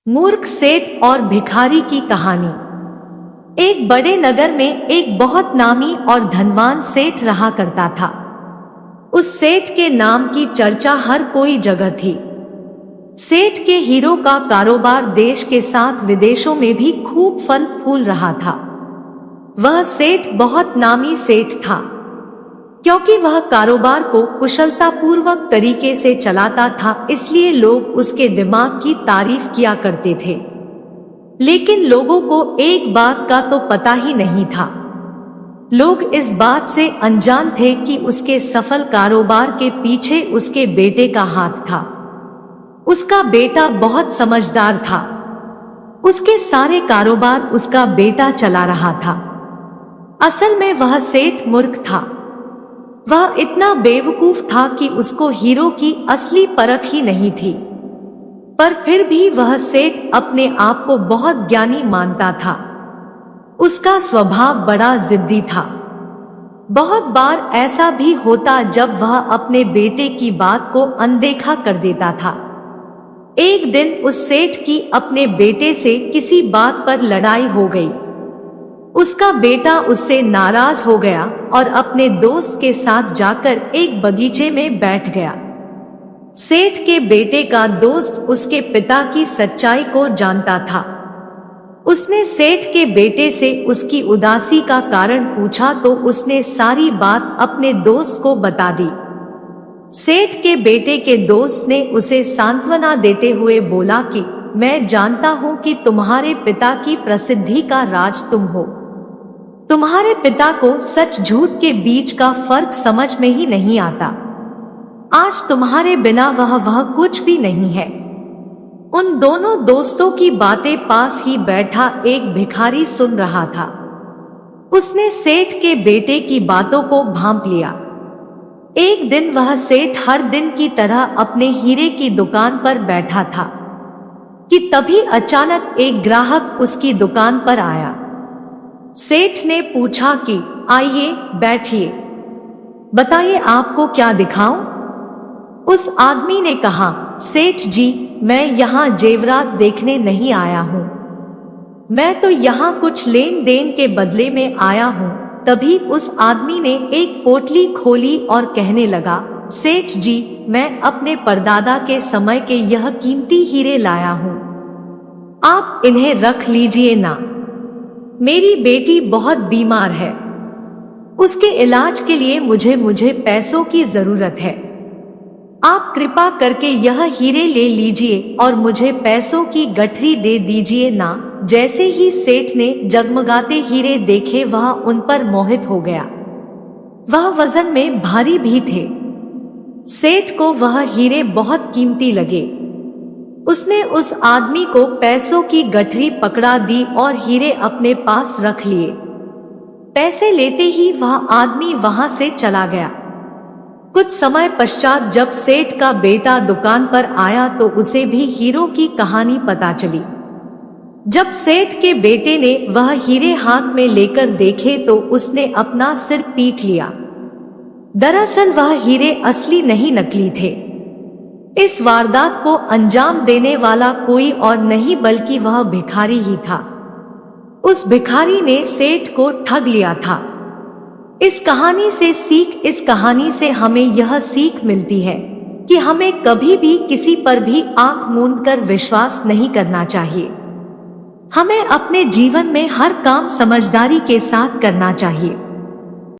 मूर्ख सेठ और भिखारी की कहानी। एक बड़े नगर में एक बहुत नामी और धनवान सेठ रहा करता था। उस सेठ के नाम की चर्चा हर कोई जगह थी। सेठ के हीरो का कारोबार देश के साथ विदेशों में भी खूब फल फूल रहा था। वह सेठ बहुत नामी सेठ था, क्योंकि वह कारोबार को कुशलतापूर्वक तरीके से चलाता था, इसलिए लोग उसके दिमाग की तारीफ किया करते थे। लेकिन लोगों को एक बात का तो पता ही नहीं था। लोग इस बात से अनजान थे कि उसके सफल कारोबार के पीछे उसके बेटे का हाथ था। उसका बेटा बहुत समझदार था। उसके सारे कारोबार उसका बेटा चला रहा था। असल में वह सेठ मूर्ख था। वह इतना बेवकूफ था कि उसको हीरो की असली परख ही नहीं थी। पर फिर भी वह सेठ अपने आप को बहुत ज्ञानी मानता था। उसका स्वभाव बड़ा जिद्दी था। बहुत बार ऐसा भी होता जब वह अपने बेटे की बात को अनदेखा कर देता था। एक दिन उस सेठ की अपने बेटे से किसी बात पर लड़ाई हो गई। उसका बेटा उससे नाराज हो गया और अपने दोस्त के साथ जाकर एक बगीचे में बैठ गया। सेठ के बेटे का दोस्त उसके पिता की सच्चाई को जानता था। उसने सेठ के बेटे से उसकी उदासी का कारण पूछा तो उसने सारी बात अपने दोस्त को बता दी। सेठ के बेटे के दोस्त ने उसे सांत्वना देते हुए बोला कि मैं जानता हूं कि तुम्हारे पिता की प्रसिद्धि का राज तुम हो। तुम्हारे पिता को सच झूठ के बीच का फर्क समझ में ही नहीं आता। आज तुम्हारे बिना वह कुछ भी नहीं है। उन दोनों दोस्तों की बातें पास ही बैठा एक भिखारी सुन रहा था। उसने सेठ के बेटे की बातों को भांप लिया। एक दिन वह सेठ हर दिन की तरह अपने हीरे की दुकान पर बैठा था कि तभी अचानक एक ग्राहक उसकी दुकान पर आया। सेठ ने पूछा कि आइए बैठिए, बताइए आपको क्या दिखाऊं? उस आदमी ने कहा, सेठ जी, मैं यहाँ जेवरात देखने नहीं आया हूँ। मैं तो यहाँ कुछ लेन देन के बदले में आया हूँ। तभी उस आदमी ने एक पोटली खोली और कहने लगा, सेठ जी, मैं अपने परदादा के समय के यह कीमती हीरे लाया हूँ। आप इन्हें रख लीजिए ना। मेरी बेटी बहुत बीमार है। उसके इलाज के लिए मुझे पैसों की जरूरत है। आप कृपा करके यह हीरे ले लीजिए और मुझे पैसों की गठरी दे दीजिए ना। जैसे ही सेठ ने जगमगाते हीरे देखे वह उन पर मोहित हो गया। वह वजन में भारी भी थे। सेठ को वह हीरे बहुत कीमती लगे। उसने उस आदमी को पैसों की गठरी पकड़ा दी और हीरे अपने पास रख लिए। पैसे लेते ही वह आदमी वहां से चला गया। कुछ समय पश्चात जब सेठ का बेटा दुकान पर आया तो उसे भी हीरो की कहानी पता चली। जब सेठ के बेटे ने वह हीरे हाथ में लेकर देखे तो उसने अपना सिर पीट लिया। दरअसल वह हीरे असली नहीं नकली थे। इस वारदात को अंजाम देने वाला कोई और नहीं बल्कि वह भिखारी ही था। उस भिखारी ने सेठ को ठग लिया था। इस कहानी से हमें यह सीख मिलती है कि हमें कभी भी किसी पर भी आंख मूंदकर विश्वास नहीं करना चाहिए। हमें अपने जीवन में हर काम समझदारी के साथ करना चाहिए।